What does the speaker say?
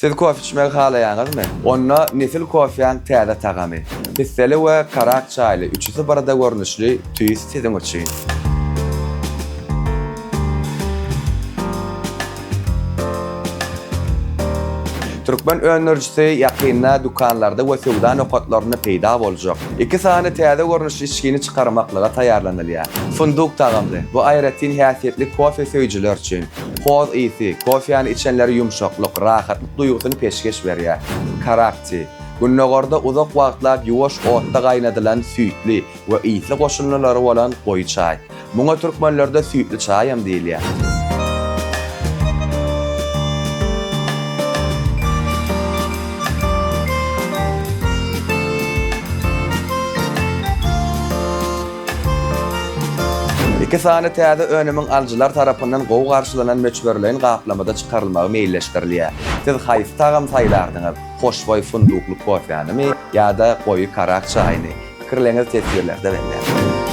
Siz kofe içmeyi halaýaňyzmy? Onna nesil kofeýaň täze tagamy. Hisseli we karak çaýly, üçüsi barada görnüşli tüýs sizin üçin. Türkmen öňürjisi ýakynda dukanlarda we sowda nokatlaryna peýda boljak. 2 sany täze görnüşli içkini çykarmaklyga taýarlanylýar. Funduk tagamly. Bu aýratyn häsiýetli kofe söýjiler üçin. Hoz isi, kofeýany içenleri yumşaklyk, rahatlyk duýgusyny peşkeş berýär. Karakter. Günnegorda uzak wagtlar ýuwaş otda gaýnadylan süýtli we isli goşulmalary bolan goý çaý. Muňa türkmenlerde süýtli çaý hem diýilýär. İki sany täze önümiň aljylar tarapyndan gowy garşylanan meçberlerin gaplamada çykarylmagy meýilleşdirilýär. Siz haýsy tagam saýlardyňyz? Hoşboý fundukluk kofeýanymy ýa-da goýy karak çaýyny? Pikirleriňiz tesirlerde bende.